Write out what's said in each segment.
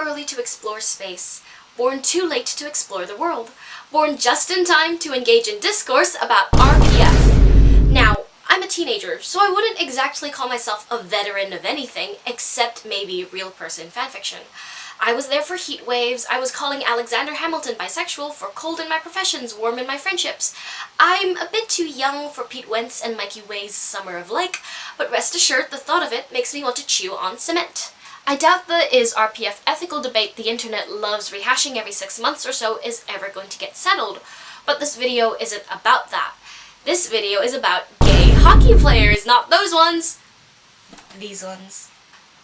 early to explore space, born too late to explore the world, born just in time to engage in discourse about RPF. Now, I'm a teenager, so I wouldn't exactly call myself a veteran of anything, except maybe real person fanfiction. I was there for heat waves, I was calling Alexander Hamilton bisexual, for cold in my professions, warm in my friendships. I'm a bit too young for Pete Wentz and Mikey Way's Summer of Like, but rest assured the thought of it makes me want to chew on cement. I doubt the is RPF ethical debate the internet loves rehashing every 6 months or so is ever going to get settled, but this video isn't about that. This video is about gay hockey players, not those ones. These ones.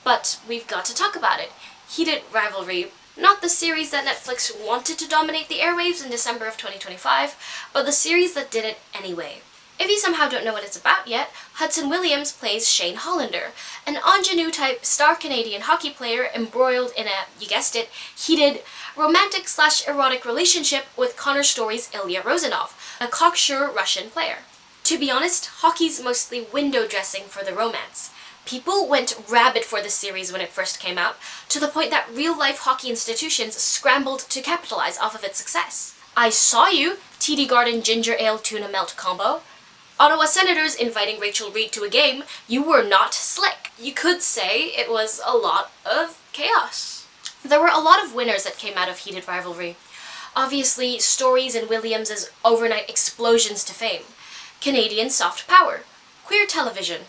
But we've got to talk about it. Heated Rivalry, not the series that Netflix wanted to dominate the airwaves in December of 2025, but the series that did it anyway. If you somehow don't know what it's about yet, Hudson Williams plays Shane Hollander, an ingenue-type star Canadian hockey player embroiled in a, you guessed it, heated romantic/erotic relationship with Connor Story's Ilya Rozanov, a cocksure Russian player. To be honest, hockey's mostly window dressing for the romance. People went rabid for this series when it first came out, to the point that real-life hockey institutions scrambled to capitalize off of its success. I saw you, TD Garden ginger ale tuna melt combo. Ottawa Senators inviting Rachel Reid to a game, you were not slick. You could say it was a lot of chaos. There were a lot of winners that came out of Heated Rivalry. Obviously, Stories and Williams' overnight explosions to fame. Canadian soft power. Queer television.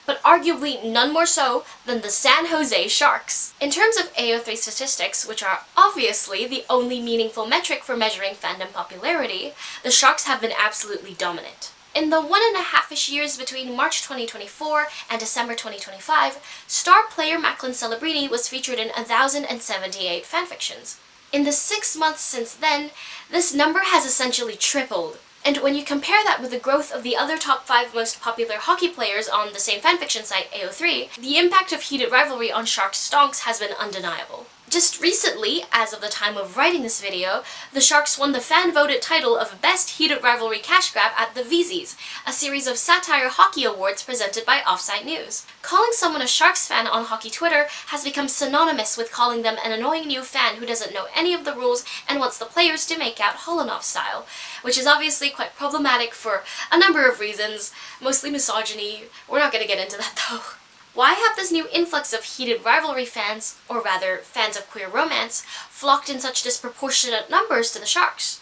But arguably none more so than the San Jose Sharks. In terms of AO3 statistics, which are obviously the only meaningful metric for measuring fandom popularity, the Sharks have been absolutely dominant. In the 1.5-ish years between March 2024 and December 2025, star player Macklin Celebrini was featured in 1,078 fanfictions. In the 6 months since then, this number has essentially tripled. And when you compare that with the growth of the other top 5 most popular hockey players on the same fanfiction site, AO3, the impact of Heated Rivalry on Sharks stonks has been undeniable. Just recently, as of the time of writing this video, the Sharks won the fan-voted title of Best Heated Rivalry Cash Grab at the Vizies, a series of satire hockey awards presented by Offsite News. Calling someone a Sharks fan on hockey Twitter has become synonymous with calling them an annoying new fan who doesn't know any of the rules and wants the players to make out Holanov style, which is obviously quite problematic for a number of reasons, mostly misogyny. We're not gonna get into that though. Why have this new influx of Heated Rivalry fans, or rather fans of queer romance, flocked in such disproportionate numbers to the Sharks?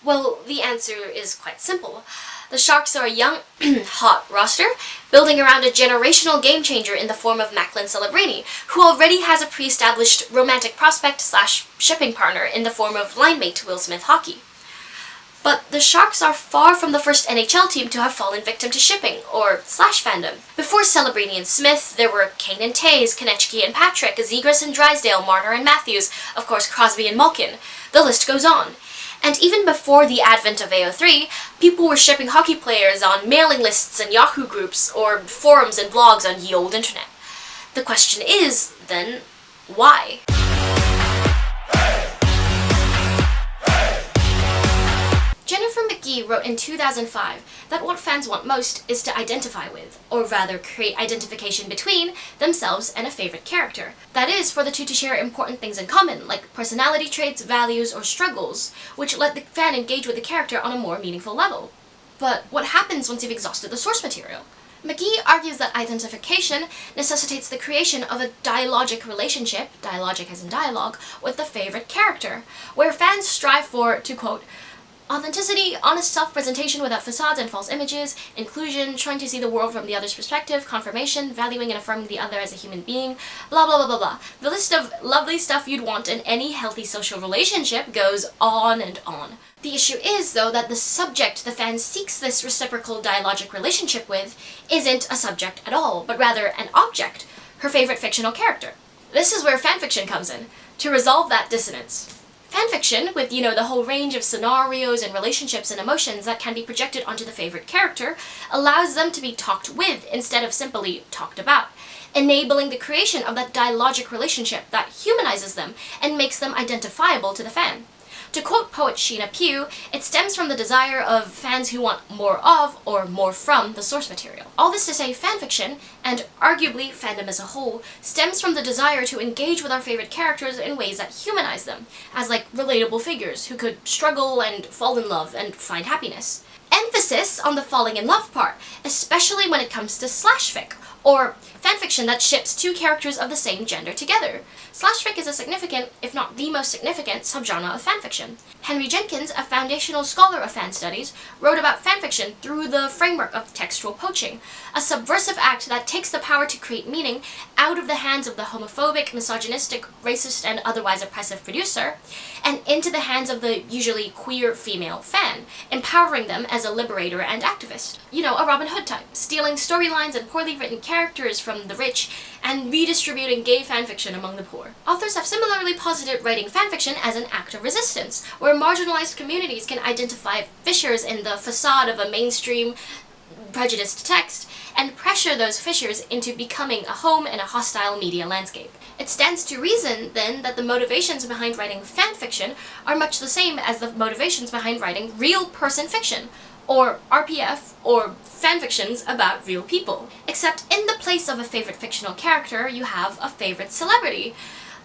Well, the answer is quite simple. The Sharks are a young, hot roster, building around a generational game changer in the form of Macklin Celebrini, who already has a pre-established romantic prospect/shipping partner in the form of line-mate Will Smith Hockey. But the Sharks are far from the first NHL team to have fallen victim to shipping, or /fandom. Before Celebrini and Smith, there were Kane and Taze, Konechny and Patrick, Zegras and Drysdale, Marner and Matthews, of course Crosby and Malkin. The list goes on. And even before the advent of AO3, people were shipping hockey players on mailing lists and Yahoo groups, or forums and blogs on ye olde internet. The question is, then, why? Jennifer McGee wrote in 2005 that what fans want most is to identify with, or rather create identification between, themselves and a favorite character. That is, for the two to share important things in common, like personality traits, values, or struggles, which let the fan engage with the character on a more meaningful level. But what happens once you've exhausted the source material? McGee argues that identification necessitates the creation of a dialogic relationship, dialogic as in dialogue, with the favorite character, where fans strive for, to quote, authenticity, honest self-presentation without facades and false images, inclusion, trying to see the world from the other's perspective, confirmation, valuing and affirming the other as a human being, blah blah blah blah blah. The list of lovely stuff you'd want in any healthy social relationship goes on and on. The issue is, though, that the subject the fan seeks this reciprocal dialogic relationship with isn't a subject at all, but rather an object, her favorite fictional character. This is where fanfiction comes in, to resolve that dissonance. Fanfiction, with, the whole range of scenarios and relationships and emotions that can be projected onto the favorite character, allows them to be talked with instead of simply talked about, enabling the creation of that dialogic relationship that humanizes them and makes them identifiable to the fan. To quote poet Sheena Pugh, it stems from the desire of fans who want more of, or more from, the source material. All this to say, fanfiction, and arguably fandom as a whole, stems from the desire to engage with our favorite characters in ways that humanize them, as like relatable figures who could struggle and fall in love and find happiness. Emphasis on the falling in love part, especially when it comes to slashfic, or fanfiction that ships two characters of the same gender together. Slashfic is a significant, if not the most significant, subgenre of fanfiction. Henry Jenkins, a foundational scholar of fan studies, wrote about fanfiction through the framework of textual poaching, a subversive act that takes the power to create meaning out of the hands of the homophobic, misogynistic, racist, and otherwise oppressive producer, and into the hands of the usually queer female fan, empowering them as a liberator and activist. You know, a Robin Hood type, stealing storylines and poorly written characters from the rich and redistributing gay fanfiction among the poor. Authors have similarly posited writing fanfiction as an act of resistance, where marginalized communities can identify fissures in the facade of a mainstream prejudiced text and pressure those fissures into becoming a home in a hostile media landscape. It stands to reason, then, that the motivations behind writing fanfiction are much the same as the motivations behind writing real person fiction, or RPF, or fanfictions about real people. Except in the place of a favorite fictional character, you have a favorite celebrity,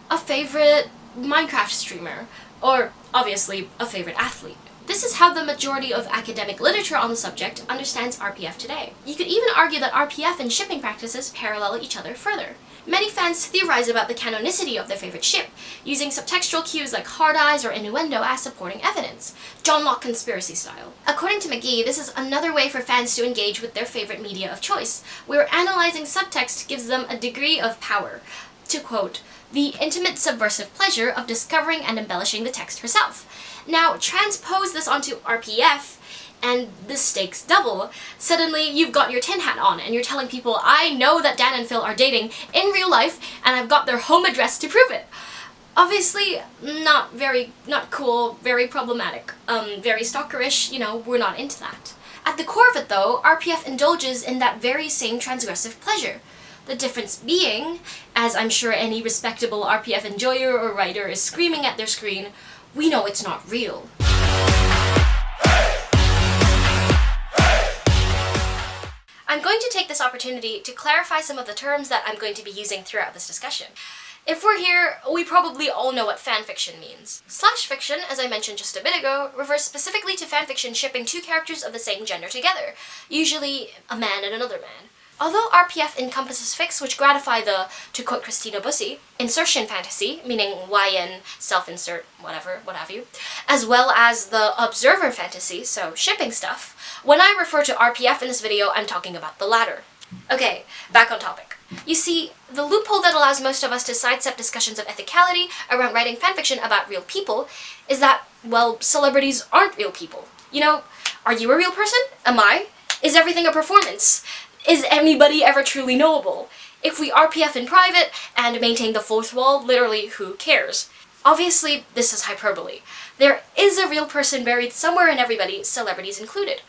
a favorite Minecraft streamer, or, obviously, a favorite athlete. This is how the majority of academic literature on the subject understands RPF today. You could even argue that RPF and shipping practices parallel each other further. Many fans theorize about the canonicity of their favorite ship, using subtextual cues like hard eyes or innuendo as supporting evidence, John Locke conspiracy style. According to McGee, this is another way for fans to engage with their favorite media of choice, where analyzing subtext gives them a degree of power. To quote, "the intimate subversive pleasure of discovering and embellishing the text herself." Now, transpose this onto RPF, and the stakes double. Suddenly, you've got your tin hat on, and you're telling people, I know that Dan and Phil are dating in real life, and I've got their home address to prove it. Obviously, not cool, very problematic, very stalkerish, you know, we're not into that. At the core of it, though, RPF indulges in that very same transgressive pleasure. The difference being, as I'm sure any respectable RPF enjoyer or writer is screaming at their screen, we know it's not real. I'm going to take this opportunity to clarify some of the terms that I'm going to be using throughout this discussion. If we're here, we probably all know what fanfiction means. Slashfiction, as I mentioned just a bit ago, refers specifically to fanfiction shipping two characters of the same gender together, usually a man and another man. Although RPF encompasses fics which gratify the, to quote Christina Bussey, insertion fantasy, meaning YN, self-insert, whatever, what have you, as well as the observer fantasy, so shipping stuff, when I refer to RPF in this video, I'm talking about the latter. Okay, back on topic. You see, the loophole that allows most of us to sidestep discussions of ethicality around writing fanfiction about real people is that, well, celebrities aren't real people. You know, are you a real person? Am I? Is everything a performance? Is anybody ever truly knowable? If we RPF in private and maintain the fourth wall, literally, who cares? Obviously, this is hyperbole. There is a real person buried somewhere in everybody, celebrities included.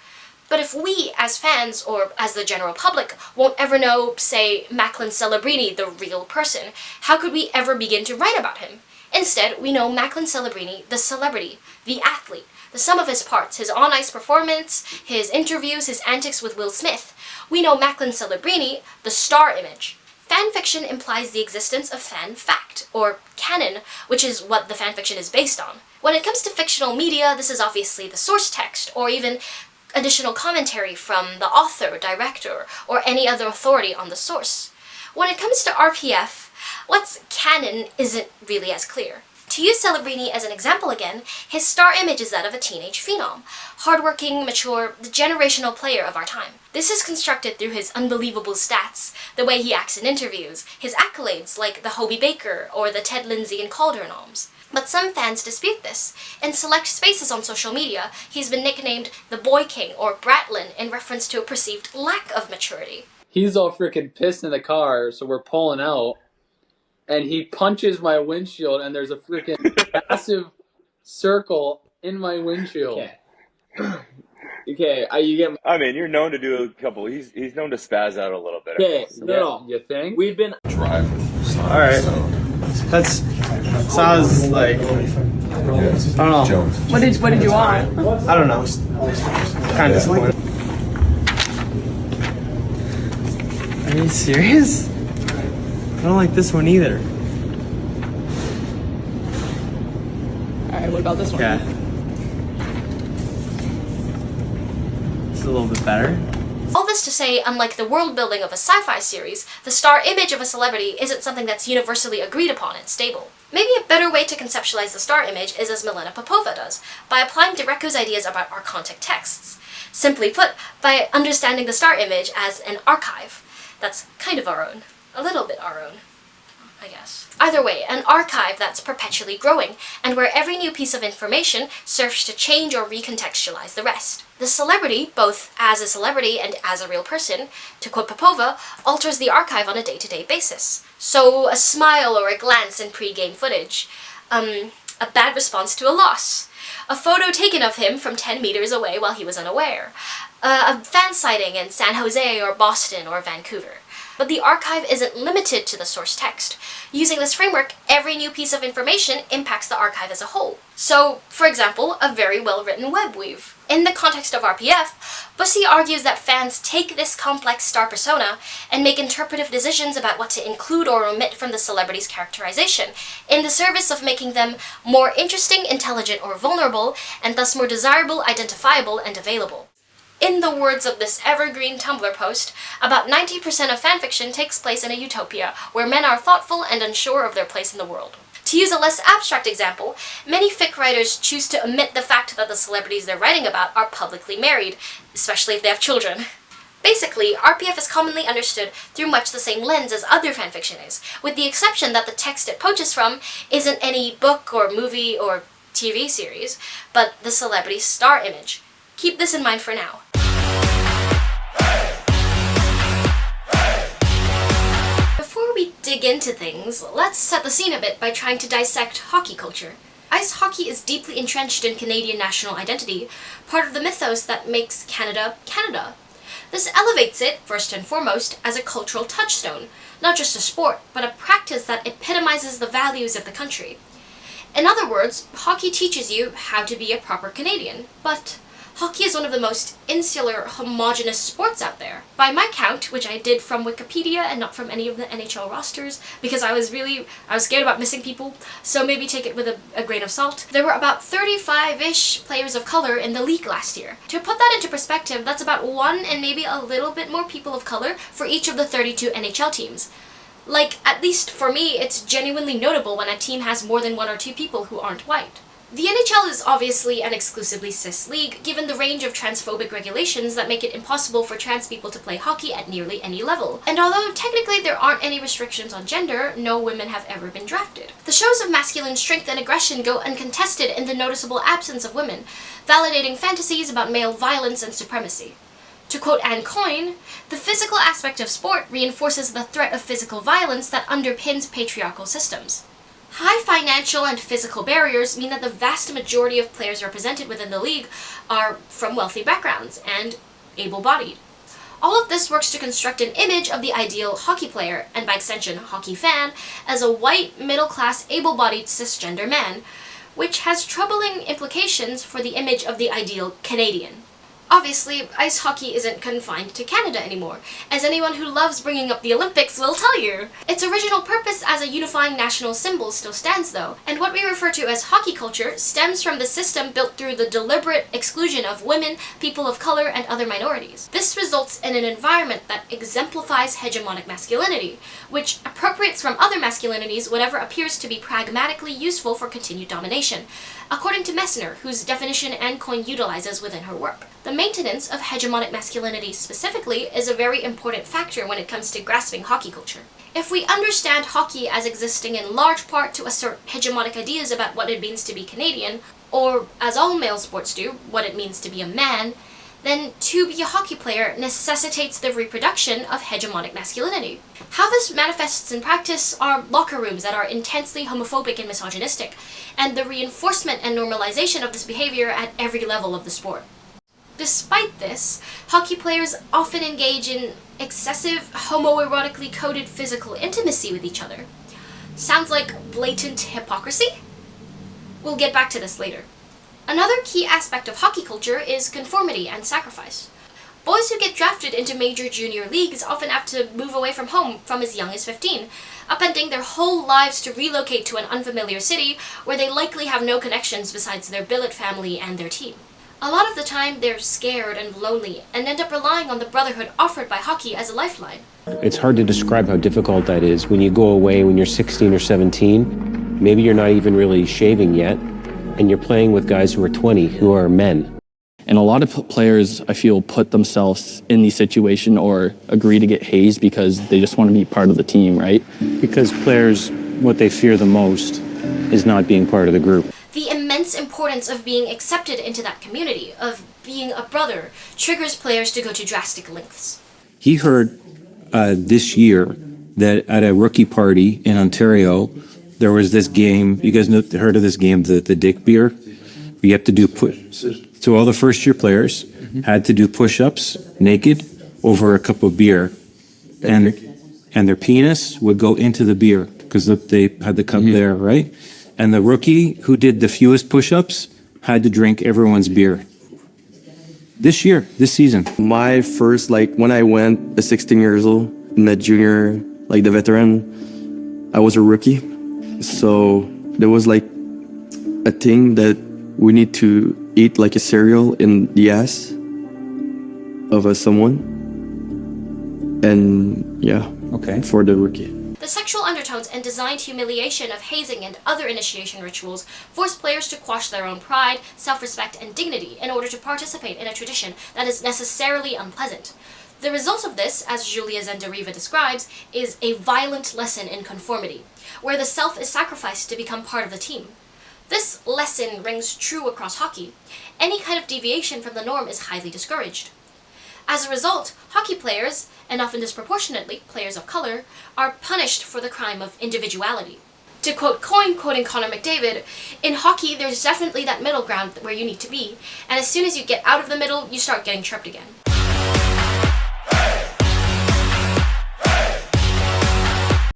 But if we, as fans, or as the general public, won't ever know, say, Macklin Celebrini, the real person, how could we ever begin to write about him? Instead, we know Macklin Celebrini, the celebrity, the athlete, the sum of his parts, his on-ice performance, his interviews, his antics with Will Smith. We know Macklin Celebrini, the star image. Fanfiction implies the existence of fan fact, or canon, which is what the fanfiction is based on. When it comes to fictional media, this is obviously the source text, or even additional commentary from the author, director, or any other authority on the source. When it comes to RPF, what's canon isn't really as clear. To use Celebrini as an example again, his star image is that of a teenage phenom, hardworking, mature, the generational player of our time. This is constructed through his unbelievable stats, the way he acts in interviews, his accolades like the Hobie Baker or the Ted Lindsay and Calder noms. But some fans dispute this. In select spaces on social media, he's been nicknamed the Boy King or Bratlin in reference to a perceived lack of maturity. He's all freaking pissed in the car, so we're pulling out. And he punches my windshield, and there's a freaking massive circle in my windshield. Okay, you get. I mean, you're known to do a couple. He's known to spaz out a little bit. Okay, No, you think? We've been drive with. All right. So That's sounds like I don't know. What did you want? I don't know. Kind of disappointed. Are you serious? I don't like this one either. Alright, what about this one? Yeah. It's a little bit better. All this to say, unlike the world building of a sci-fi series, the star image of a celebrity isn't something that's universally agreed upon and stable. Maybe a better way to conceptualize the star image is as Milena Popova does, by applying Direco's ideas about archontic texts. Simply put, by understanding the star image as an archive. That's kind of our own. A little bit our own, I guess. Either way, an archive that's perpetually growing, and where every new piece of information serves to change or recontextualize the rest. The celebrity, both as a celebrity and as a real person, to quote Popova, alters the archive on a day-to-day basis. So, a smile or a glance in pre-game footage. A bad response to a loss. A photo taken of him from 10 meters away while he was unaware. A fan sighting in San Jose or Boston or Vancouver. But the archive isn't limited to the source text. Using this framework, every new piece of information impacts the archive as a whole. So, for example, a very well-written web weave. In the context of RPF, Bussy argues that fans take this complex star persona and make interpretive decisions about what to include or omit from the celebrity's characterization, in the service of making them more interesting, intelligent, or vulnerable, and thus more desirable, identifiable, and available. In the words of this evergreen Tumblr post, about 90% of fanfiction takes place in a utopia where men are thoughtful and unsure of their place in the world. To use a less abstract example, many fic writers choose to omit the fact that the celebrities they're writing about are publicly married, especially if they have children. Basically, RPF is commonly understood through much the same lens as other fanfiction is, with the exception that the text it poaches from isn't any book or movie or TV series, but the celebrity's star image. Keep this in mind for now. Before we dig into things, let's set the scene a bit by trying to dissect hockey culture. Ice hockey is deeply entrenched in Canadian national identity, part of the mythos that makes Canada, Canada. This elevates it, first and foremost, as a cultural touchstone, not just a sport, but a practice that epitomizes the values of the country. In other words, hockey teaches you how to be a proper Canadian, but hockey is one of the most insular, homogenous sports out there. By my count, which I did from Wikipedia and not from any of the NHL rosters, because I was scared about missing people, so maybe take it with a grain of salt, there were about 35-ish players of color in the league last year. To put that into perspective, that's about one and maybe a little bit more people of color for each of the 32 NHL teams. Like, at least for me, it's genuinely notable when a team has more than one or two people who aren't white. The NHL is obviously an exclusively cis league, given the range of transphobic regulations that make it impossible for trans people to play hockey at nearly any level. And although technically there aren't any restrictions on gender, no women have ever been drafted. The shows of masculine strength and aggression go uncontested in the noticeable absence of women, validating fantasies about male violence and supremacy. To quote Coyne, the physical aspect of sport reinforces the threat of physical violence that underpins patriarchal systems. High financial and physical barriers mean that the vast majority of players represented within the league are from wealthy backgrounds and able-bodied. All of this works to construct an image of the ideal hockey player, and by extension hockey fan, as a white, middle-class, able-bodied cisgender man, which has troubling implications for the image of the ideal Canadian. Obviously, ice hockey isn't confined to Canada anymore, as anyone who loves bringing up the Olympics will tell you. Its original purpose as a unifying national symbol still stands though, and what we refer to as hockey culture stems from the system built through the deliberate exclusion of women, people of color, and other minorities. This results in an environment that exemplifies hegemonic masculinity, which appropriates from other masculinities whatever appears to be pragmatically useful for continued domination, according to Messner, whose definition Coyne utilizes within her work. The maintenance of hegemonic masculinity specifically is a very important factor when it comes to grasping hockey culture. If we understand hockey as existing in large part to assert hegemonic ideas about what it means to be Canadian, or, as all male sports do, what it means to be a man, then to be a hockey player necessitates the reproduction of hegemonic masculinity. How this manifests in practice are locker rooms that are intensely homophobic and misogynistic, and the reinforcement and normalization of this behavior at every level of the sport. Despite this, hockey players often engage in excessive, homoerotically coded physical intimacy with each other. Sounds like blatant hypocrisy? We'll get back to this later. Another key aspect of hockey culture is conformity and sacrifice. Boys who get drafted into major junior leagues often have to move away from home from as young as 15, upending their whole lives to relocate to an unfamiliar city where they likely have no connections besides their billet family and their team. A lot of the time, they're scared and lonely and end up relying on the brotherhood offered by hockey as a lifeline. It's hard to describe how difficult that is when you go away when you're 16 or 17. Maybe you're not even really shaving yet, and you're playing with guys who are 20, who are men. And a lot of players, I feel, put themselves in these situations or agree to get hazed because they just want to be part of the team, right? Because players, what they fear the most is not being part of the group. The immense importance of being accepted into that community, of being a brother, triggers players to go to drastic lengths. He heard this year that at a rookie party in Ontario, there was this game. You guys heard of this game, the dick beer? You have to do so all the first year players had to do push-ups naked over a cup of beer, and their penis would go into the beer because they had the cup there, right? And the rookie who did the fewest push-ups had to drink everyone's beer. This season. My first, when I went at 16 years old in the junior, the veteran, I was a rookie. So there was a thing that we need to eat a cereal in the ass of someone. And yeah, okay, for the rookie. The sexual undertones and designed humiliation of hazing and other initiation rituals force players to quash their own pride, self-respect, and dignity in order to participate in a tradition that is necessarily unpleasant. The result of this, as Júlia Zen Dariva describes, is a violent lesson in conformity, where the self is sacrificed to become part of the team. This lesson rings true across hockey. Any kind of deviation from the norm is highly discouraged. As a result, hockey players, and often disproportionately players of color, are punished for the crime of individuality. To quote Coyne, quoting Connor McDavid, "In hockey, there's definitely that middle ground where you need to be, and as soon as you get out of the middle, you start getting tripped again."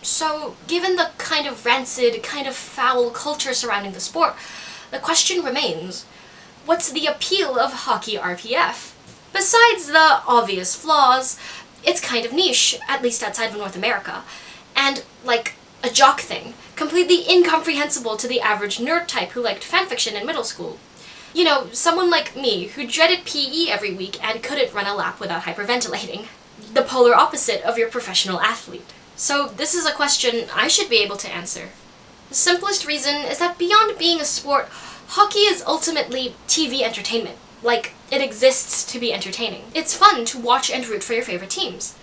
So, given the kind of rancid, kind of foul culture surrounding the sport, the question remains, what's the appeal of hockey RPF? Besides the obvious flaws, it's kind of niche, at least outside of North America, and a jock thing, completely incomprehensible to the average nerd type who liked fanfiction in middle school. You know, someone like me who dreaded PE every week and couldn't run a lap without hyperventilating. The polar opposite of your professional athlete. So this is a question I should be able to answer. The simplest reason is that beyond being a sport, hockey is ultimately TV entertainment. It exists to be entertaining. It's fun to watch and root for your favorite teams.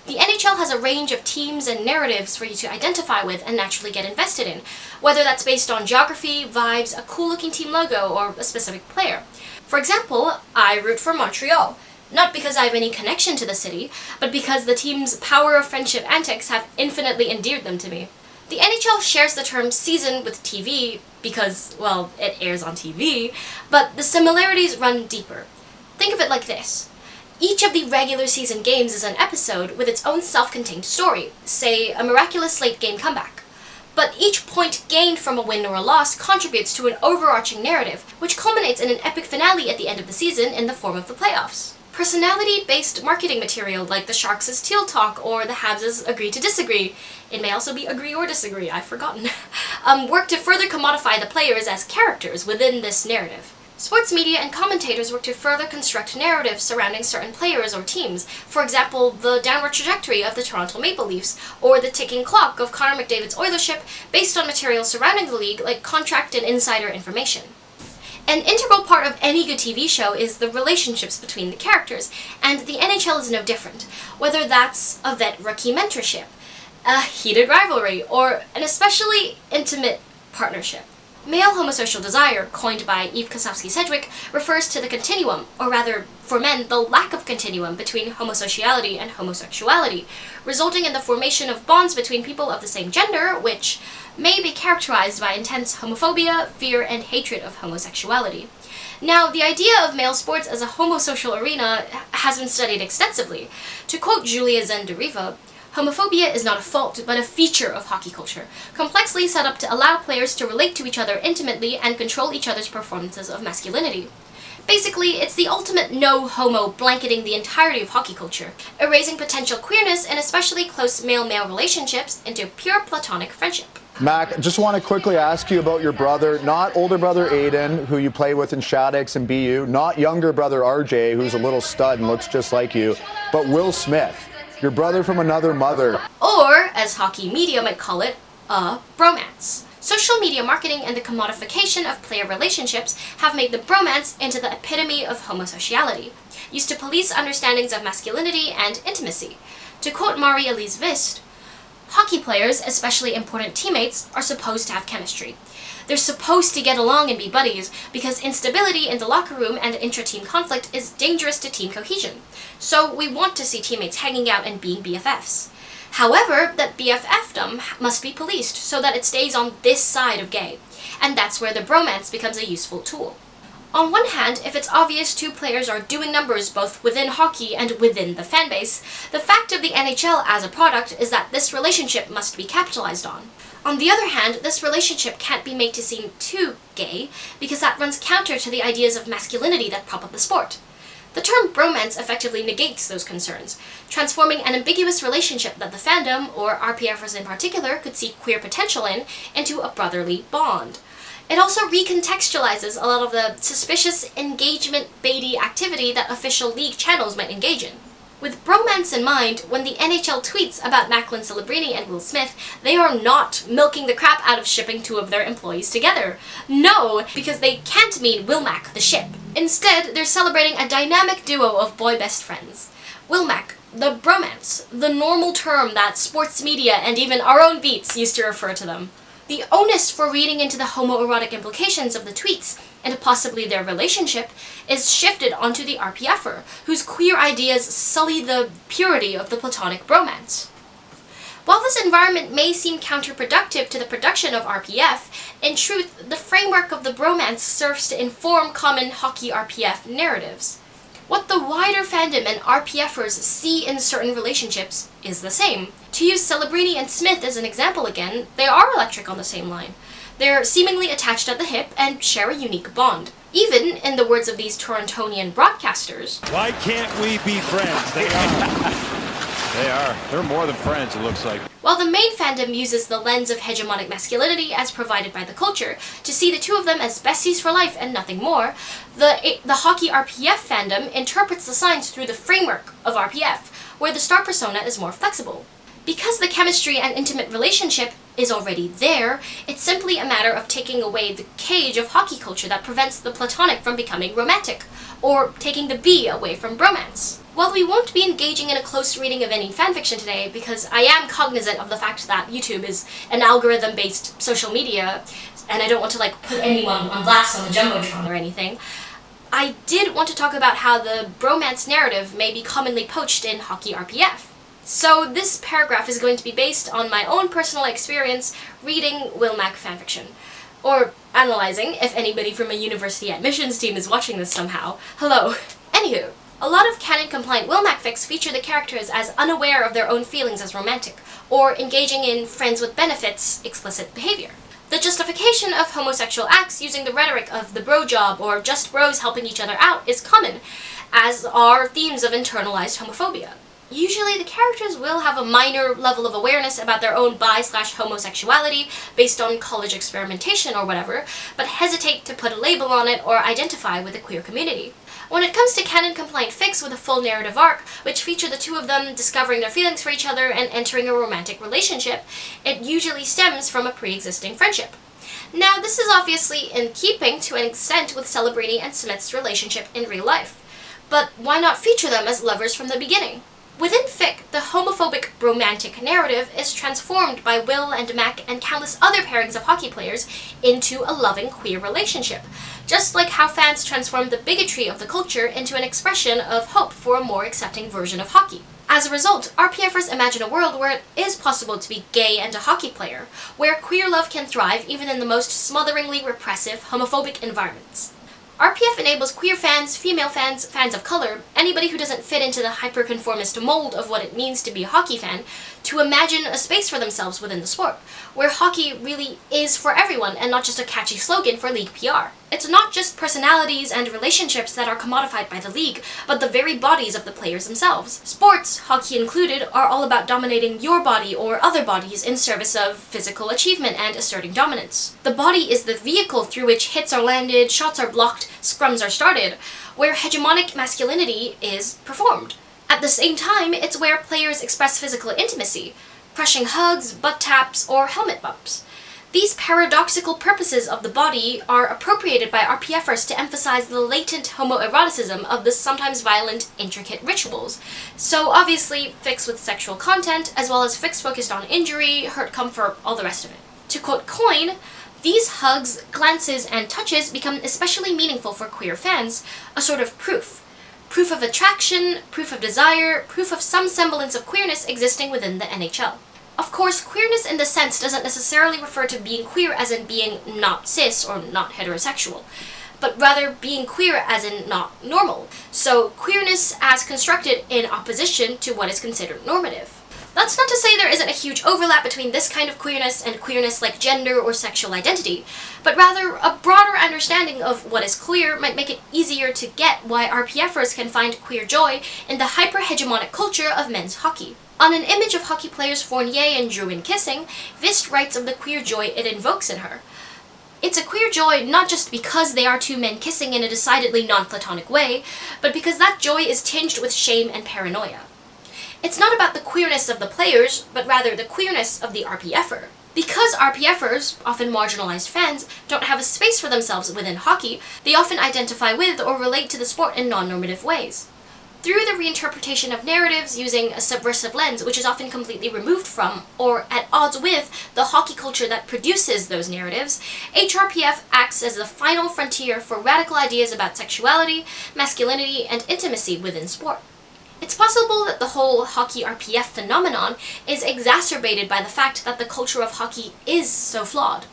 The NHL has a range of teams and narratives for you to identify with and naturally get invested in, whether that's based on geography, vibes, a cool-looking team logo, or a specific player. For example, I root for Montreal, not because I have any connection to the city, but because the team's power of friendship antics have infinitely endeared them to me. The NHL shares the term season with TV because, well, it airs on TV, but the similarities run deeper. Think of it like this. Each of the regular season games is an episode with its own self-contained story, say a miraculous late-game comeback. But each point gained from a win or a loss contributes to an overarching narrative, which culminates in an epic finale at the end of the season in the form of the playoffs. Personality-based marketing material like the Sharks' Teal Talk or the Habs' Agree to Disagree, it may also be Agree or Disagree, I've forgotten, work to further commodify the players as characters within this narrative. Sports media and commentators work to further construct narratives surrounding certain players or teams, for example, the downward trajectory of the Toronto Maple Leafs, or the ticking clock of Connor McDavid's Oilership based on material surrounding the league like contract and insider information. An integral part of any good TV show is the relationships between the characters, and the NHL is no different, whether that's a vet-rookie mentorship, a heated rivalry, or an especially intimate partnership. Male homosocial desire, coined by Eve Kosofsky-Sedgwick, refers to the continuum, or rather, for men, the lack of continuum between homosociality and homosexuality, resulting in the formation of bonds between people of the same gender, which may be characterized by intense homophobia, fear, and hatred of homosexuality. Now, the idea of male sports as a homosocial arena has been studied extensively. To quote Júlia Zen Dariva, Homophobia is not a fault, but a feature of hockey culture, complexly set up to allow players to relate to each other intimately and control each other's performances of masculinity. Basically, it's the ultimate no-homo blanketing the entirety of hockey culture, erasing potential queerness in especially close male-male relationships into pure platonic friendship. Mac, just want to quickly ask you about your brother, not older brother Aiden, who you play with in Shaddix and BU, not younger brother RJ, who's a little stud and looks just like you, but Will Smith, your brother from another mother. Or, as hockey media might call it, a bromance. Social media marketing and the commodification of player relationships have made the bromance into the epitome of homosexuality, used to police understandings of masculinity and intimacy. To quote Elise Vist, hockey players, especially important teammates, are supposed to have chemistry. They're supposed to get along and be buddies, because instability in the locker room and intra-team conflict is dangerous to team cohesion. So we want to see teammates hanging out and being BFFs. However, that BFFdom must be policed so that it stays on this side of gay, and that's where the bromance becomes a useful tool. On one hand, if it's obvious two players are doing numbers both within hockey and within the fanbase, the fact of the NHL as a product is that this relationship must be capitalized on. On the other hand, this relationship can't be made to seem too gay, because that runs counter to the ideas of masculinity that prop up the sport. The term bromance effectively negates those concerns, transforming an ambiguous relationship that the fandom, or RPFers in particular, could see queer potential in, into a brotherly bond. It also recontextualizes a lot of the suspicious engagement-baity activity that official league channels might engage in. With bromance in mind, when the NHL tweets about Macklin Celebrini and Will Smith, they are not milking the crap out of shipping two of their employees together. No, because they can't mean Will Mac, the ship. Instead, they're celebrating a dynamic duo of boy best friends. Will Mac, the bromance, the normal term that sports media and even our own beats used to refer to them. The onus for reading into the homoerotic implications of the tweets, and possibly their relationship, is shifted onto the RPFer, whose queer ideas sully the purity of the platonic bromance. While this environment may seem counterproductive to the production of RPF, in truth, the framework of the bromance serves to inform common hockey RPF narratives. What the wider fandom and RPFers see in certain relationships is the same. To use Celebrini and Smith as an example again, they are electric on the same line. They're seemingly attached at the hip and share a unique bond. Even, in the words of these Torontonian broadcasters, why can't we be friends? They are. They are. They're more than friends, it looks like. While the main fandom uses the lens of hegemonic masculinity as provided by the culture to see the two of them as besties for life and nothing more, the hockey RPF fandom interprets the signs through the framework of RPF, where the star persona is more flexible. Because the chemistry and intimate relationship is already there, it's simply a matter of taking away the cage of hockey culture that prevents the platonic from becoming romantic, or taking the B away from bromance. While we won't be engaging in a close reading of any fanfiction today, because I am cognizant of the fact that YouTube is an algorithm-based social media, and I don't want to put anyone on blast on the Jumbotron or anything, I did want to talk about how the bromance narrative may be commonly poached in hockey RPF. So this paragraph is going to be based on my own personal experience reading Will Mac fanfiction. Or analyzing, if anybody from a university admissions team is watching this somehow. Hello. Anywho, a lot of canon-compliant Will Mac fics feature the characters as unaware of their own feelings as romantic, or engaging in friends with benefits explicit behavior. The justification of homosexual acts using the rhetoric of the bro job or just bros helping each other out is common, as are themes of internalized homophobia. Usually the characters will have a minor level of awareness about their own bi/homosexuality based on college experimentation or whatever, but hesitate to put a label on it or identify with the queer community. When it comes to canon-compliant fics with a full narrative arc, which feature the two of them discovering their feelings for each other and entering a romantic relationship, it usually stems from a pre-existing friendship. Now, this is obviously in keeping to an extent with Celebrini and Smith's relationship in real life, but why not feature them as lovers from the beginning? Within fic, the homophobic bromantic narrative is transformed by Will and Mac and countless other pairings of hockey players into a loving queer relationship, just like how fans transformed the bigotry of the culture into an expression of hope for a more accepting version of hockey. As a result, RPFers imagine a world where it is possible to be gay and a hockey player, where queer love can thrive even in the most smotheringly repressive, homophobic environments. RPF enables queer fans, female fans, fans of color, anybody who doesn't fit into the hyper-conformist mold of what it means to be a hockey fan, to imagine a space for themselves within the sport, where hockey really is for everyone and not just a catchy slogan for league PR. It's not just personalities and relationships that are commodified by the league, but the very bodies of the players themselves. Sports, hockey included, are all about dominating your body or other bodies in service of physical achievement and asserting dominance. The body is the vehicle through which hits are landed, shots are blocked, scrums are started, where hegemonic masculinity is performed. At the same time, it's where players express physical intimacy, crushing hugs, butt taps, or helmet bumps. These paradoxical purposes of the body are appropriated by RPFers to emphasize the latent homoeroticism of the sometimes violent, intricate rituals. So obviously, fixed with sexual content, as well as fixed focused on injury, hurt, comfort, all the rest of it. To quote Coyne, these hugs, glances, and touches become especially meaningful for queer fans, a sort of proof. Proof of attraction, proof of desire, proof of some semblance of queerness existing within the NHL. Of course, queerness in this sense doesn't necessarily refer to being queer as in being not cis or not heterosexual, but rather being queer as in not normal. So queerness as constructed in opposition to what is considered normative. That's not to say there isn't a huge overlap between this kind of queerness and queerness like gender or sexual identity, but rather a broader understanding of what is queer might make it easier to get why RPFers can find queer joy in the hyper-hegemonic culture of men's hockey. On an image of hockey players Fournier and Drouin kissing, Vist writes of the queer joy it invokes in her. It's a queer joy not just because they are two men kissing in a decidedly non-platonic way, but because that joy is tinged with shame and paranoia. It's not about the queerness of the players, but rather the queerness of the RPFer. Because RPFers, often marginalized fans, don't have a space for themselves within hockey, they often identify with or relate to the sport in non-normative ways. Through the reinterpretation of narratives using a subversive lens which is often completely removed from, or at odds with, the hockey culture that produces those narratives, HRPF acts as the final frontier for radical ideas about sexuality, masculinity, and intimacy within sport. It's possible that the whole hockey RPF phenomenon is exacerbated by the fact that the culture of hockey is so flawed.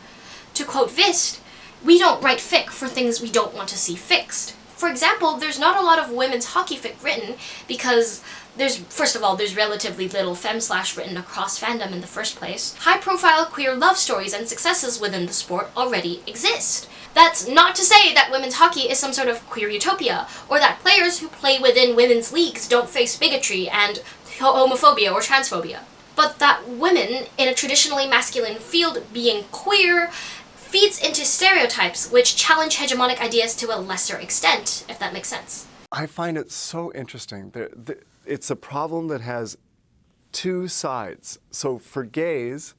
To quote Vist, "We don't write fic for things we don't want to see fixed." For example, there's not a lot of women's hockey fic written because first of all, there's relatively little fem/slash written across fandom in the first place. High-profile queer love stories and successes within the sport already exist. That's not to say that women's hockey is some sort of queer utopia, or that players who play within women's leagues don't face bigotry and homophobia or transphobia. But that women, in a traditionally masculine field, being queer, feeds into stereotypes which challenge hegemonic ideas to a lesser extent, if that makes sense. I find it so interesting. It's a problem that has two sides. So for gays,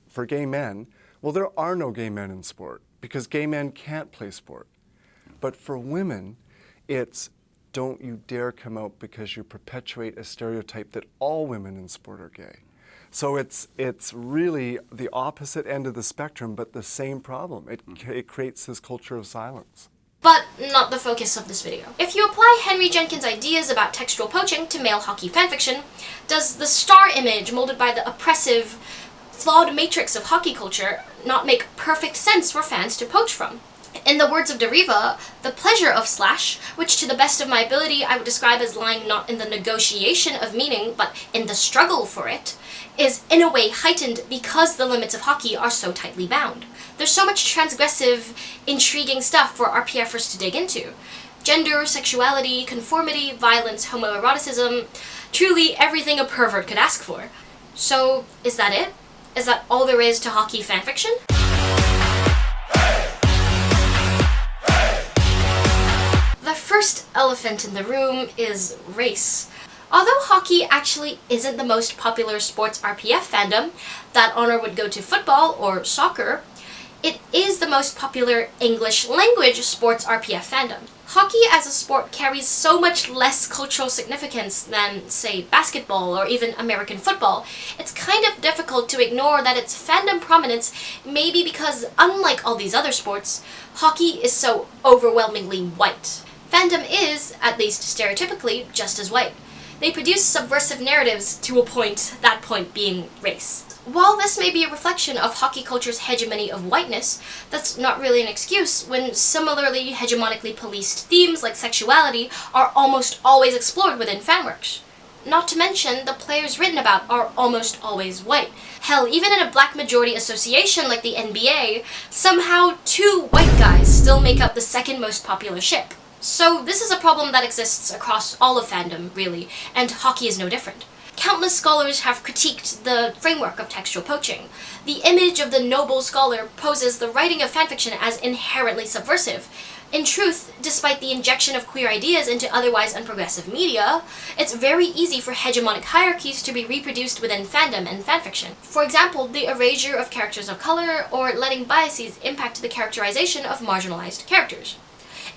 for gay men, well, there are no gay men in sport because gay men can't play sport. But for women, it's don't you dare come out because you perpetuate a stereotype that all women in sport are gay. So it's really the opposite end of the spectrum, but the same problem. It creates this culture of silence. But not the focus of this video. If you apply Henry Jenkins' ideas about textual poaching to male hockey fanfiction, does the star image molded by the oppressive, flawed matrix of hockey culture not make perfect sense for fans to poach from? In the words of Dariva, the pleasure of slash, which to the best of my ability I would describe as lying not in the negotiation of meaning, but in the struggle for it, is in a way heightened because the limits of hockey are so tightly bound. There's so much transgressive, intriguing stuff for RPFers to dig into. Gender, sexuality, conformity, violence, homoeroticism, truly everything a pervert could ask for. So, is that it? Is that all there is to hockey fanfiction? The first elephant in the room is race. Although hockey actually isn't the most popular sports RPF fandom, that honor would go to football or soccer, it is the most popular English language sports RPF fandom. Hockey as a sport carries so much less cultural significance than, say, basketball or even American football, it's kind of difficult to ignore that its fandom prominence may be because, unlike all these other sports, hockey is so overwhelmingly white. Fandom is, at least stereotypically, just as white. They produce subversive narratives to a point, that point being race. While this may be a reflection of hockey culture's hegemony of whiteness, that's not really an excuse when similarly hegemonically policed themes like sexuality are almost always explored within fanworks. Not to mention, the players written about are almost always white. Hell, even in a black majority association like the NBA, somehow 2 white guys still make up the second most popular ship. So this is a problem that exists across all of fandom, really, and hockey is no different. Countless scholars have critiqued the framework of textual poaching. The image of the noble scholar poses the writing of fanfiction as inherently subversive. In truth, despite the injection of queer ideas into otherwise unprogressive media, it's very easy for hegemonic hierarchies to be reproduced within fandom and fanfiction. For example, the erasure of characters of color, or letting biases impact the characterization of marginalized characters.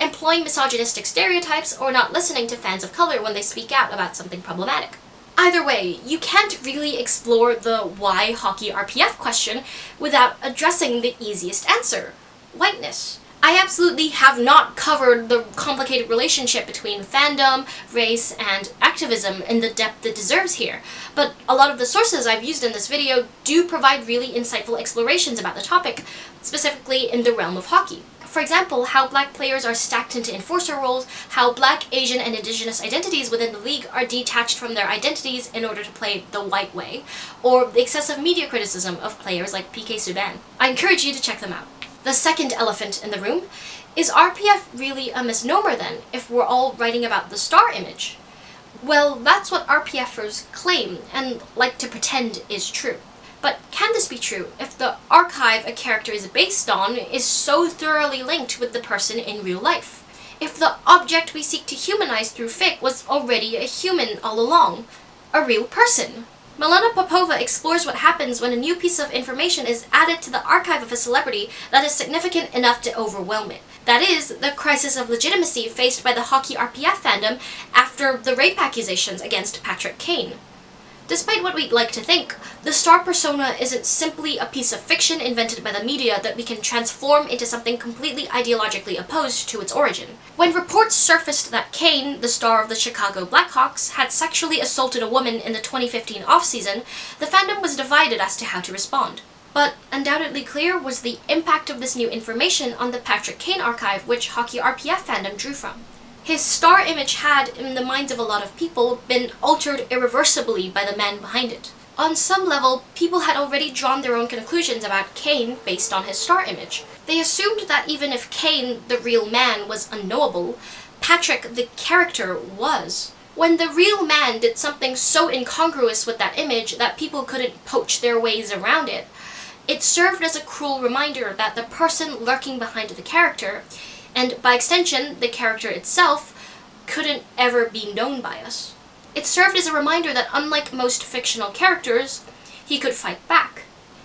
Employing misogynistic stereotypes, or not listening to fans of color when they speak out about something problematic. Either way, you can't really explore the why hockey RPF question without addressing the easiest answer: whiteness. I absolutely have not covered the complicated relationship between fandom, race, and activism in the depth it deserves here, but a lot of the sources I've used in this video do provide really insightful explorations about the topic, specifically in the realm of hockey. For example, how black players are stacked into enforcer roles, how black, Asian, and indigenous identities within the league are detached from their identities in order to play the white way, or the excessive media criticism of players like PK Subban. I encourage you to check them out. The second elephant in the room is RPF really a misnomer then, if we're all writing about the star image? Well, that's what RPFers claim and like to pretend is true. But can this be true if the archive a character is based on is so thoroughly linked with the person in real life? If the object we seek to humanize through fic was already a human all along, a real person? Milena Popova explores what happens when a new piece of information is added to the archive of a celebrity that is significant enough to overwhelm it. That is, the crisis of legitimacy faced by the hockey RPF fandom after the rape accusations against Patrick Coyne. Despite what we'd like to think, the star persona isn't simply a piece of fiction invented by the media that we can transform into something completely ideologically opposed to its origin. When reports surfaced that Coyne, the star of the Chicago Blackhawks, had sexually assaulted a woman in the 2015 offseason, the fandom was divided as to how to respond. But undoubtedly clear was the impact of this new information on the Patrick Coyne archive, which hockey RPF fandom drew from. His star image had, in the minds of a lot of people, been altered irreversibly by the man behind it. On some level, people had already drawn their own conclusions about Coyne based on his star image. They assumed that even if Coyne, the real man, was unknowable, Patrick, the character, was. When the real man did something so incongruous with that image that people couldn't poach their ways around it, it served as a cruel reminder that the person lurking behind the character, and by extension, the character itself, couldn't ever be known by us. It served as a reminder that unlike most fictional characters, he could fight back.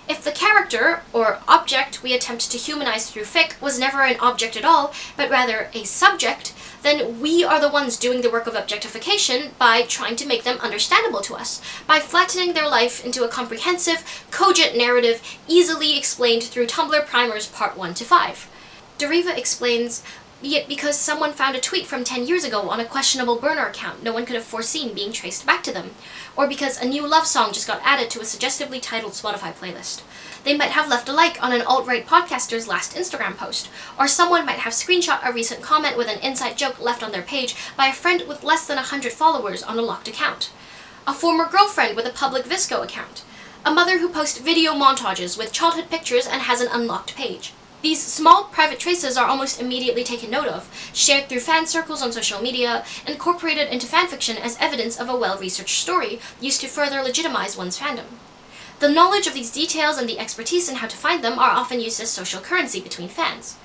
If the character, or object, we attempt to humanize through fic was never an object at all, but rather a subject, then we are the ones doing the work of objectification by trying to make them understandable to us, by flattening their life into a comprehensive, cogent narrative easily explained through Tumblr primers part 1 to 5. Dariva explains, yet because someone found a tweet from 10 years ago on a questionable burner account no one could have foreseen being traced back to them, or because a new love song just got added to a suggestively titled Spotify playlist. They might have left a like on an alt-right podcaster's last Instagram post, or someone might have screenshot a recent comment with an inside joke left on their page by a friend with less than 100 followers on a locked account, a former girlfriend with a public Visco account, a mother who posts video montages with childhood pictures and has an unlocked page. These small private traces are almost immediately taken note of, shared through fan circles on social media, incorporated into fanfiction as evidence of a well-researched story used to further legitimize one's fandom. The knowledge of these details and the expertise in how to find them are often used as social currency between fans.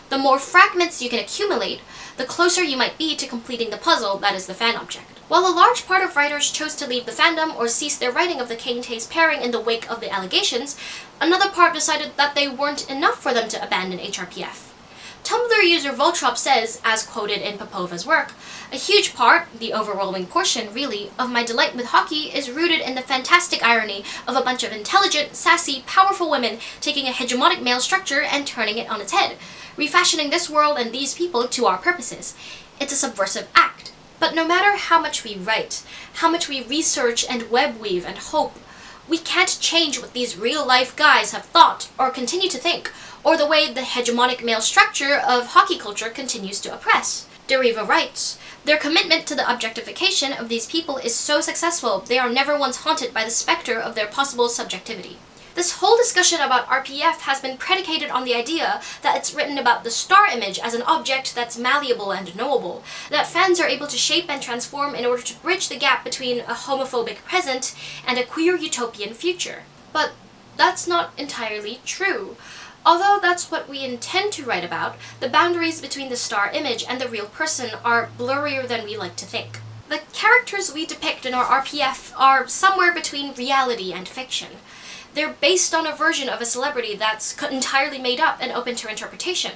The more fragments you can accumulate, the closer you might be to completing the puzzle that is the fan object. While a large part of writers chose to leave the fandom or cease their writing of the Coyne-Taze pairing in the wake of the allegations, another part decided that they weren't enough for them to abandon HRPF. Tumblr user Voltrop says, as quoted in Popova's work, "A huge part, the overwhelming portion really, of my delight with hockey is rooted in the fantastic irony of a bunch of intelligent, sassy, powerful women taking a hegemonic male structure and turning it on its head, refashioning this world and these people to our purposes. It's a subversive act. But no matter how much we write, how much we research and web weave and hope, We can't change what these real-life guys have thought or continue to think, or the way the hegemonic male structure of hockey culture continues to oppress. Dariva writes, "Their commitment to the objectification of these people is so successful, they are never once haunted by the specter of their possible subjectivity." This whole discussion about RPF has been predicated on the idea that it's written about the star image as an object that's malleable and knowable, that fans are able to shape and transform in order to bridge the gap between a homophobic present and a queer utopian future. But that's not entirely true. Although that's what we intend to write about, the boundaries between the star image and the real person are blurrier than we like to think. The characters we depict in our RPF are somewhere between reality and fiction. They're based on a version of a celebrity that's entirely made up and open to interpretation.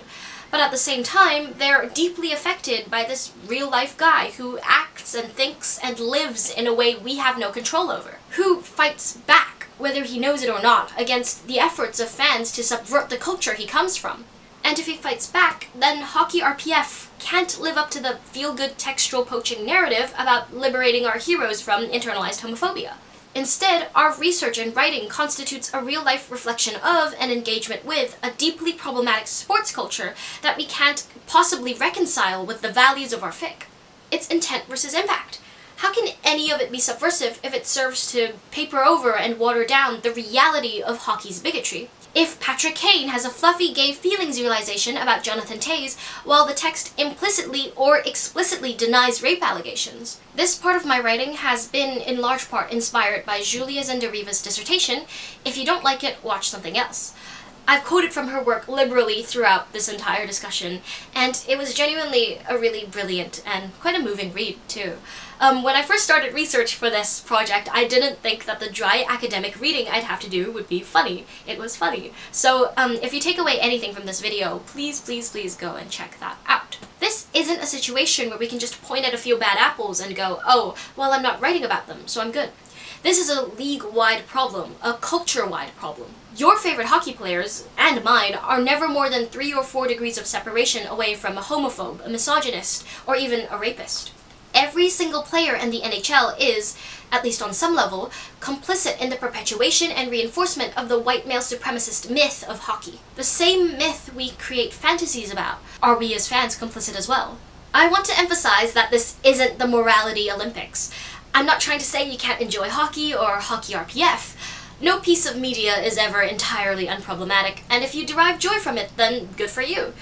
But at the same time, they're deeply affected by this real-life guy who acts and thinks and lives in a way we have no control over, who fights back, whether he knows it or not, against the efforts of fans to subvert the culture he comes from. And if he fights back, then Hockey RPF can't live up to the feel-good textual poaching narrative about liberating our heroes from internalized homophobia. Instead, our research and writing constitutes a real-life reflection of and engagement with a deeply problematic sports culture that we can't possibly reconcile with the values of our fic. It's intent versus impact. How can any of it be subversive if it serves to paper over and water down the reality of hockey's bigotry? If Patrick Kane has a fluffy gay feelings realization about Jonathan Toews, while the text implicitly or explicitly denies rape allegations. This part of my writing has been in large part inspired by Júlia Zen Dariva's dissertation. If you don't like it, watch something else. I've quoted from her work liberally throughout this entire discussion, and it was genuinely a really brilliant and quite a moving read, too. When I first started research for this project, I didn't think that the dry academic reading I'd have to do would be funny. It was funny. So if you take away anything from this video, please, please, please go and check that out. This isn't a situation where we can just point at a few bad apples and go, oh, well, I'm not writing about them, so I'm good. This is a league-wide problem, a culture-wide problem. Your favorite hockey players, and mine, are never more than 3 or 4 degrees of separation away from a homophobe, a misogynist, or even a rapist. Every single player in the NHL is, at least on some level, complicit in the perpetuation and reinforcement of the white male supremacist myth of hockey. The same myth we create fantasies about. Are we as fans complicit as well? I want to emphasize that this isn't the morality Olympics. I'm not trying to say you can't enjoy hockey or hockey RPF. No piece of media is ever entirely unproblematic, and if you derive joy from it, then good for you.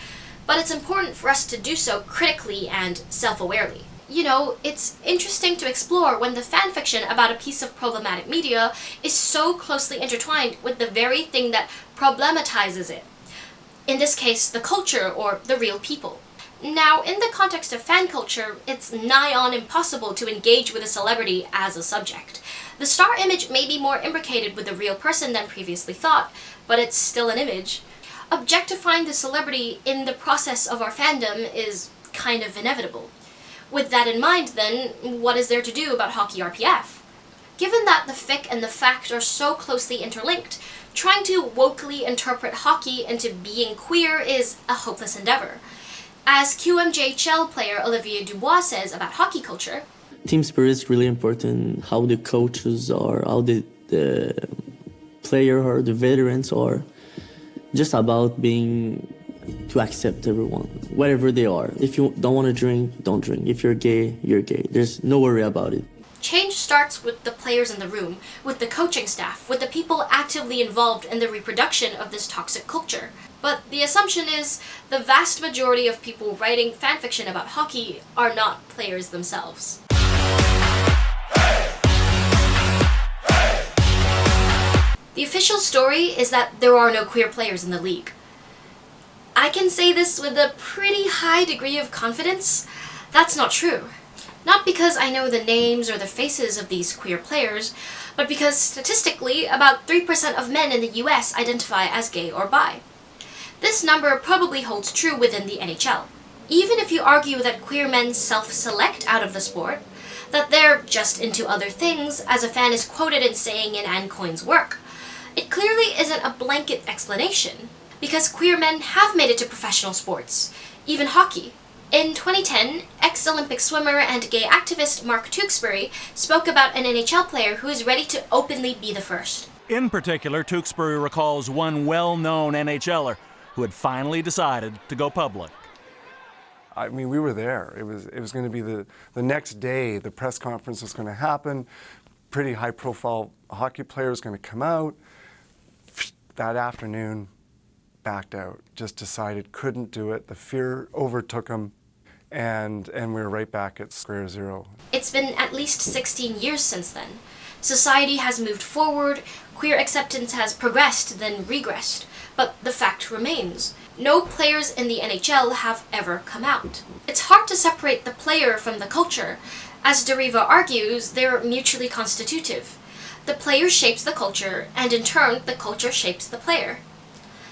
But it's important for us to do so critically and self-awarely. You know, it's interesting to explore when the fanfiction about a piece of problematic media is so closely intertwined with the very thing that problematizes it. In this case, the culture or the real people. Now, in the context of fan culture, it's nigh on impossible to engage with a celebrity as a subject. The star image may be more imbricated with the real person than previously thought, but it's still an image. Objectifying the celebrity in the process of our fandom is kind of inevitable. With that in mind, then, what is there to do about hockey RPF? Given that the fic and the fact are so closely interlinked, trying to wokely interpret hockey into being queer is a hopeless endeavor. As QMJHL player Olivier Dubois says about hockey culture, team spirit is really important, how the coaches are, how the player or the veterans are, just about being to accept everyone, whatever they are. If you don't want to drink, don't drink. If you're gay, you're gay. There's no worry about it. Change starts with the players in the room, with the coaching staff, with the people actively involved in the reproduction of this toxic culture. But the assumption is the vast majority of people writing fanfiction about hockey are not players themselves. The official story is that there are no queer players in the league. I can say this with a pretty high degree of confidence. That's not true. Not because I know the names or the faces of these queer players, but because statistically, about 3% of men in the US identify as gay or bi. This number probably holds true within the NHL. Even if you argue that queer men self-select out of the sport, that they're just into other things, as a fan is quoted in saying in Anne Coyne's work, it clearly isn't a blanket explanation, because queer men have made it to professional sports, even hockey. In 2010, ex-Olympic swimmer and gay activist Mark Tewksbury spoke about an NHL player who is ready to openly be the first. In particular, Tewksbury recalls one well-known NHLer who had finally decided to go public. I mean, we were there. It was going to be the next day. The press conference was going to happen. Pretty high-profile hockey player was going to come out. That afternoon, backed out. Just decided couldn't do it. The fear overtook him, and we were right back at square zero. It's been at least 16 years since then. Society has moved forward, queer acceptance has progressed, then regressed. But the fact remains. No players in the NHL have ever come out. It's hard to separate the player from the culture. As Dariva argues, they're mutually constitutive. The player shapes the culture, and in turn, the culture shapes the player.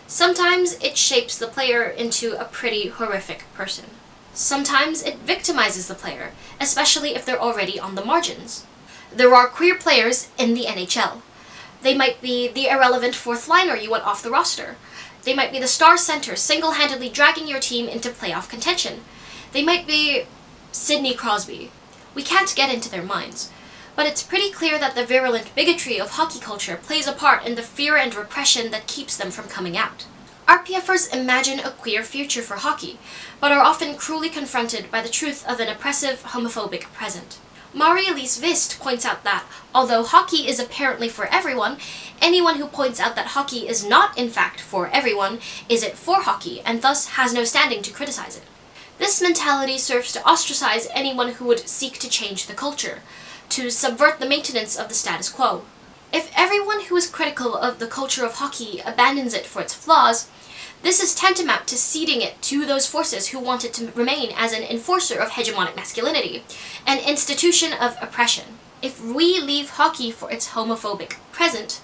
Sometimes it shapes the player into a pretty horrific person. Sometimes it victimizes the player, especially if they're already on the margins. There are queer players in the NHL. They might be the irrelevant fourth liner you want off the roster. They might be the star center single-handedly dragging your team into playoff contention. They might be Sidney Crosby. We can't get into their minds. But it's pretty clear that the virulent bigotry of hockey culture plays a part in the fear and repression that keeps them from coming out. RPFers imagine a queer future for hockey, but are often cruelly confronted by the truth of an oppressive, homophobic present. Elise Vist points out that, although hockey is apparently for everyone, anyone who points out that hockey is not in fact for everyone is it for hockey, and thus has no standing to criticize it. This mentality serves to ostracize anyone who would seek to change the culture, to subvert the maintenance of the status quo. If everyone who is critical of the culture of hockey abandons it for its flaws, this is tantamount to ceding it to those forces who want it to remain as an enforcer of hegemonic masculinity, an institution of oppression. If we leave hockey for its homophobic present,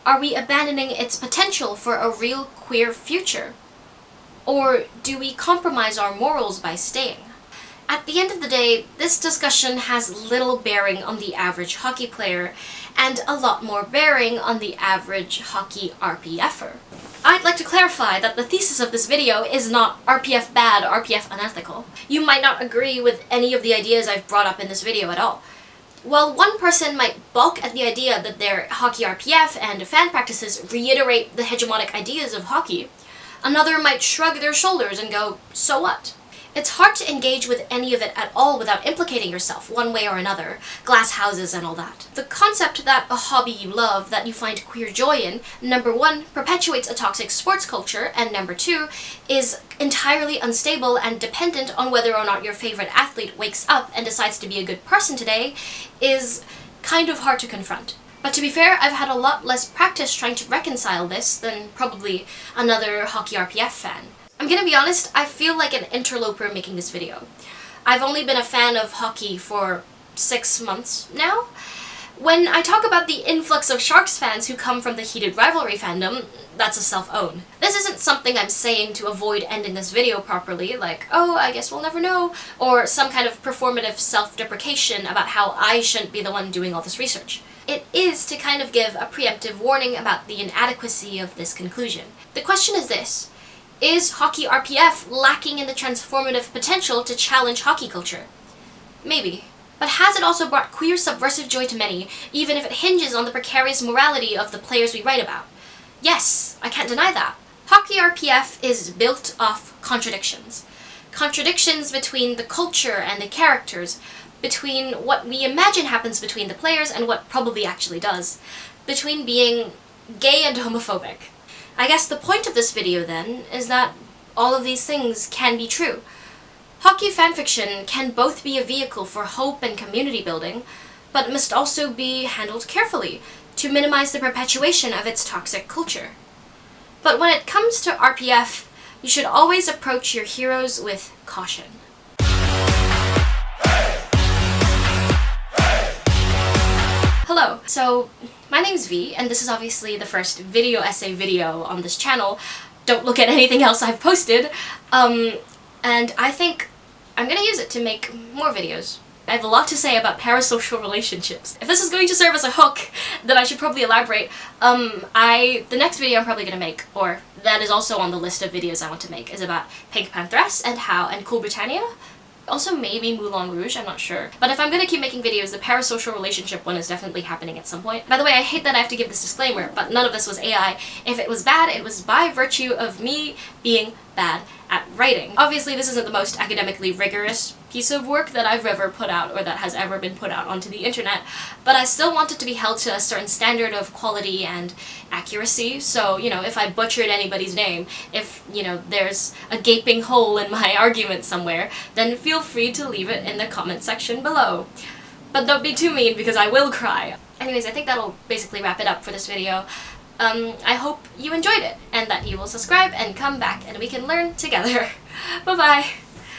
are we abandoning its potential for a real queer future? Or do we compromise our morals by staying? At the end of the day, this discussion has little bearing on the average hockey player, and a lot more bearing on the average hockey RPFer. I'd like to clarify that the thesis of this video is not RPF bad, RPF unethical. You might not agree with any of the ideas I've brought up in this video at all. While one person might balk at the idea that their hockey RPF and fan practices reiterate the hegemonic ideas of hockey, another might shrug their shoulders and go, so what? It's hard to engage with any of it at all without implicating yourself one way or another, glass houses and all that. The concept that a hobby you love, that you find queer joy in, number one, perpetuates a toxic sports culture, and number two, is entirely unstable and dependent on whether or not your favorite athlete wakes up and decides to be a good person today, is kind of hard to confront. But to be fair, I've had a lot less practice trying to reconcile this than probably another hockey RPF fan. I'm gonna be honest, I feel like an interloper making this video. I've only been a fan of hockey for 6 months now. When I talk about the influx of Sharks fans who come from the heated rivalry fandom, that's a self-own. This isn't something I'm saying to avoid ending this video properly, like, oh, I guess we'll never know, or some kind of performative self-deprecation about how I shouldn't be the one doing all this research. It is to kind of give a preemptive warning about the inadequacy of this conclusion. The question is this: is hockey RPF lacking in the transformative potential to challenge hockey culture? Maybe. But has it also brought queer subversive joy to many, even if it hinges on the precarious morality of the players we write about? Yes, I can't deny that. Hockey RPF is built off contradictions. Contradictions between the culture and the characters, between what we imagine happens between the players and what probably actually does, between being gay and homophobic. I guess the point of this video, then, is that all of these things can be true. Hockey fanfiction can both be a vehicle for hope and community building, but it must also be handled carefully to minimize the perpetuation of its toxic culture. But when it comes to RPF, you should always approach your heroes with caution. Hello, so my name's V, and this is obviously the first video essay video on this channel. Don't look at anything else I've posted. And I think I'm gonna use it to make more videos. I have a lot to say about parasocial relationships. If this is going to serve as a hook, then I should probably elaborate. The next video I'm probably gonna make, or that is also on the list of videos I want to make, is about Pink Panthers and Cool Britannia. Also maybe Moulin Rouge, I'm not sure. But if I'm gonna keep making videos, the parasocial relationship one is definitely happening at some point. By the way, I hate that I have to give this disclaimer, but none of this was AI. If it was bad, it was by virtue of me being bad at writing. Obviously, this isn't the most academically rigorous piece of work that I've ever put out or that has ever been put out onto the internet, but I still want it to be held to a certain standard of quality and accuracy. So, you know, if I butchered anybody's name, if, you know, there's a gaping hole in my argument somewhere, then feel free to leave it in the comment section below. But don't be too mean because I will cry. Anyways, I think that'll basically wrap it up for this video. I hope you enjoyed it and that you will subscribe and come back and we can learn together. Bye bye!